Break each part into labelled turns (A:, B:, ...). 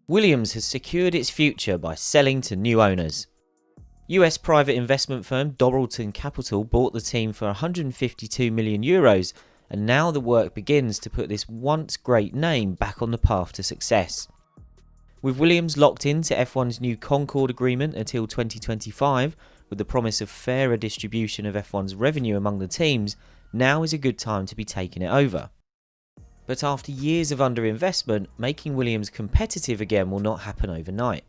A: Williams has secured its future by selling to new owners. US private investment firm Dorilton Capital bought the team for €152 million, and now the work begins to put this once great name back on the path to success. With Williams locked into F1's new Concord agreement until 2025, with the promise of fairer distribution of F1's revenue among the teams, now is a good time to be taking it over. But after years of underinvestment, making Williams competitive again will not happen overnight.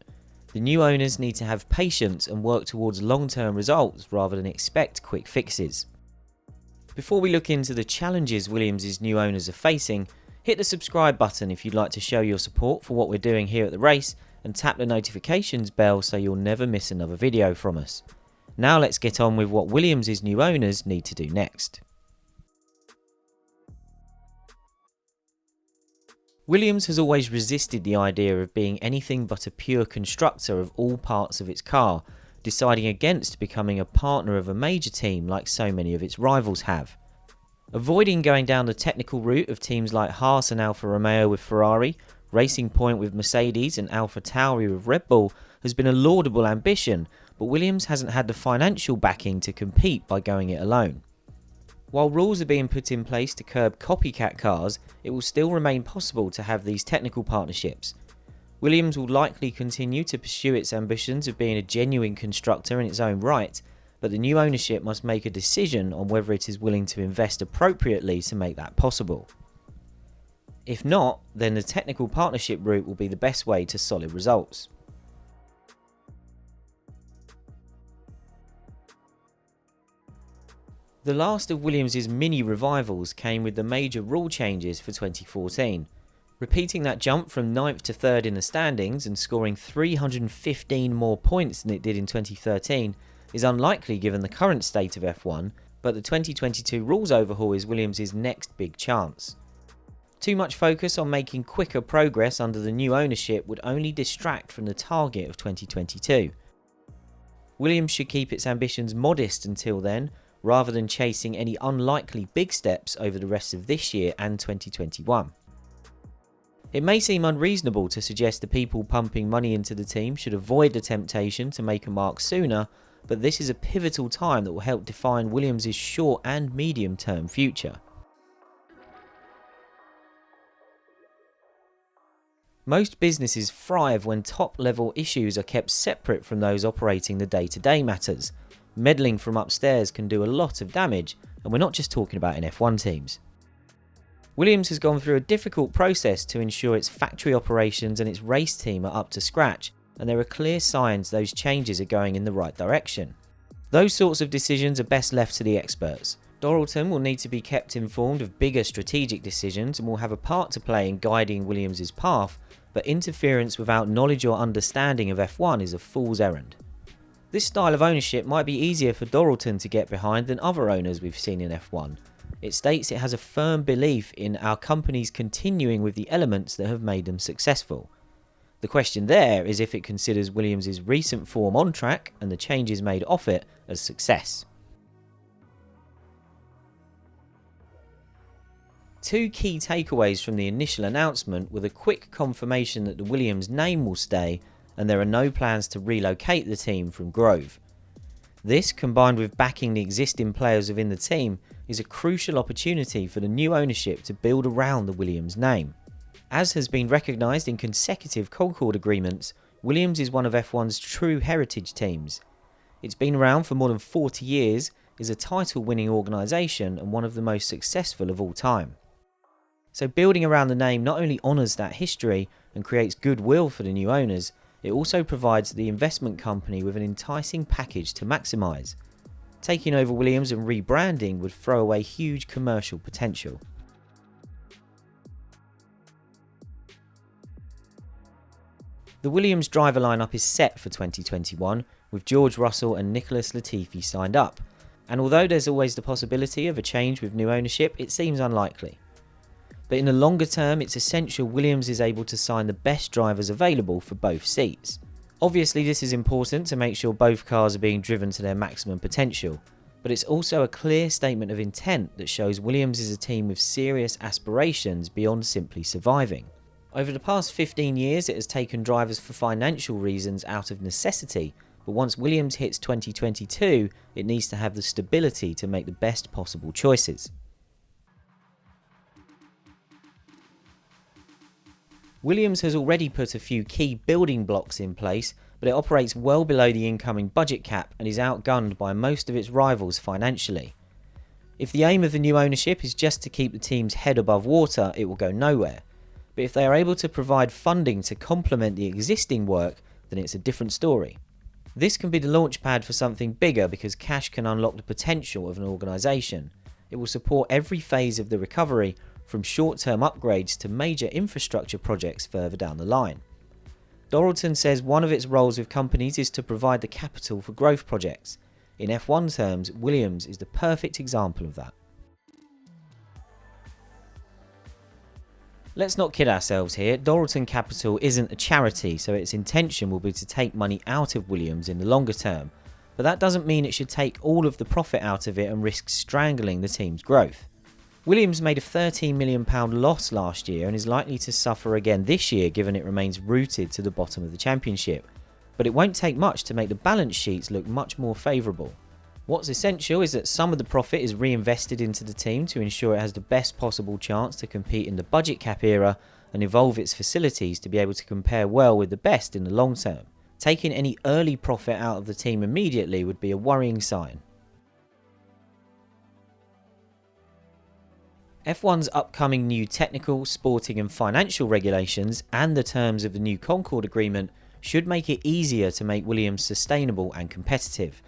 A: The new owners need to have patience and work towards long-term results rather than expect quick fixes. Before we look into the challenges Williams' new owners are facing, hit the subscribe button if you'd like to show your support for what we're doing here at the race, and tap the notifications bell so you'll never miss another video from us. Now let's get on with what Williams' new owners need to do next. Williams has always resisted the idea of being anything but a pure constructor of all parts of its car, deciding against becoming a partner of a major team like so many of its rivals have. Avoiding going down the technical route of teams like Haas and Alfa Romeo with Ferrari, Racing Point with Mercedes and AlphaTauri with Red Bull has been a laudable ambition, but Williams hasn't had the financial backing to compete by going it alone. While rules are being put in place to curb copycat cars, it will still remain possible to have these technical partnerships. Williams will likely continue to pursue its ambitions of being a genuine constructor in its own right, but the new ownership must make a decision on whether it is willing to invest appropriately to make that possible. If not, then the technical partnership route will be the best way to solid results. The last of Williams' mini revivals came with the major rule changes for 2014. Repeating that jump from 9th to 3rd in the standings and scoring 315 more points than it did in 2013 is unlikely given the current state of F1, but the 2022 rules overhaul is Williams' next big chance. Too much focus on making quicker progress under the new ownership would only distract from the target of 2022. Williams should keep its ambitions modest until then, rather than chasing any unlikely big steps over the rest of this year and 2021. It may seem unreasonable to suggest the people pumping money into the team should avoid the temptation to make a mark sooner, but this is a pivotal time that will help define Williams' short and medium-term future. Most businesses thrive when top-level issues are kept separate from those operating the day-to-day matters. Meddling from upstairs can do a lot of damage, and we're not just talking about in F1 teams. Williams has gone through a difficult process to ensure its factory operations and its race team are up to scratch, and there are clear signs those changes are going in the right direction. Those sorts of decisions are best left to the experts. Dorilton will need to be kept informed of bigger strategic decisions and will have a part to play in guiding Williams' path, but interference without knowledge or understanding of F1 is a fool's errand. This style of ownership might be easier for Dorilton to get behind than other owners we've seen in F1. It states it has a firm belief in our companies continuing with the elements that have made them successful. The question there is if it considers Williams' recent form on track and the changes made off it as success. Two key takeaways from the initial announcement were the quick confirmation that the Williams name will stay, and there are no plans to relocate the team from Grove. This, combined with backing the existing players within the team, is a crucial opportunity for the new ownership to build around the Williams name. As has been recognised in consecutive Concord agreements, Williams is one of F1's true heritage teams. It's been around for more than 40 years, is a title-winning organisation and one of the most successful of all time. So building around the name not only honours that history and creates goodwill for the new owners, it also provides the investment company with an enticing package to maximise. Taking over Williams and rebranding would throw away huge commercial potential. The Williams driver lineup is set for 2021, with George Russell and Nicholas Latifi signed up, and although there's always the possibility of a change with new ownership, it seems unlikely. But in the longer term, it's essential Williams is able to sign the best drivers available for both seats. Obviously, this is important to make sure both cars are being driven to their maximum potential, but it's also a clear statement of intent that shows Williams is a team with serious aspirations beyond simply surviving. Over the past 15 years, it has taken drivers for financial reasons out of necessity, but once Williams hits 2022, it needs to have the stability to make the best possible choices. Williams has already put a few key building blocks in place, but it operates well below the incoming budget cap and is outgunned by most of its rivals financially. If the aim of the new ownership is just to keep the team's head above water, it will go nowhere. But if they are able to provide funding to complement the existing work, then it's a different story. This can be the launchpad for something bigger because cash can unlock the potential of an organisation. It will support every phase of the recovery, from short-term upgrades to major infrastructure projects further down the line. Dorilton says one of its roles with companies is to provide the capital for growth projects. In F1 terms, Williams is the perfect example of that. Let's not kid ourselves here. Dorilton Capital isn't a charity, so its intention will be to take money out of Williams in the longer term. But that doesn't mean it should take all of the profit out of it and risk strangling the team's growth. Williams made a £13 million loss last year and is likely to suffer again this year given it remains rooted to the bottom of the championship. But it won't take much to make the balance sheets look much more favourable. What's essential is that some of the profit is reinvested into the team to ensure it has the best possible chance to compete in the budget cap era and evolve its facilities to be able to compare well with the best in the long term. Taking any early profit out of the team immediately would be a worrying sign. F1's upcoming new technical, sporting and financial regulations and the terms of the new Concord agreement should make it easier to make Williams sustainable and competitive.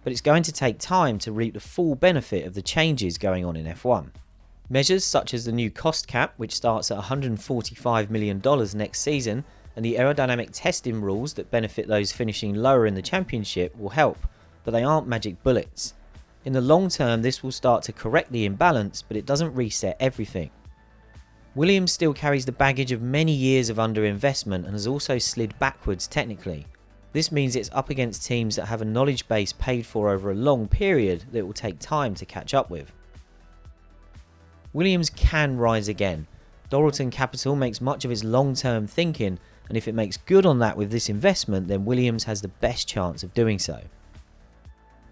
A: But it's going to take time to reap the full benefit of the changes going on in F1. Measures such as the new cost cap, which starts at $145 million next season, and the aerodynamic testing rules that benefit those finishing lower in the championship will help, but they aren't magic bullets. In the long term, this will start to correct the imbalance, but it doesn't reset everything. Williams still carries the baggage of many years of underinvestment and has also slid backwards technically. This means it's up against teams that have a knowledge base paid for over a long period that it will take time to catch up with. Williams can rise again. Dorilton Capital makes much of its long-term thinking, and if it makes good on that with this investment, then Williams has the best chance of doing so.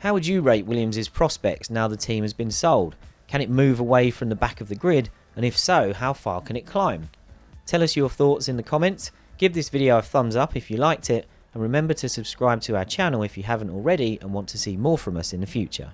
A: How would you rate Williams' prospects now the team has been sold? Can it move away from the back of the grid? And if so, how far can it climb? Tell us your thoughts in the comments, give this video a thumbs up if you liked it, and remember to subscribe to our channel if you haven't already and want to see more from us in the future.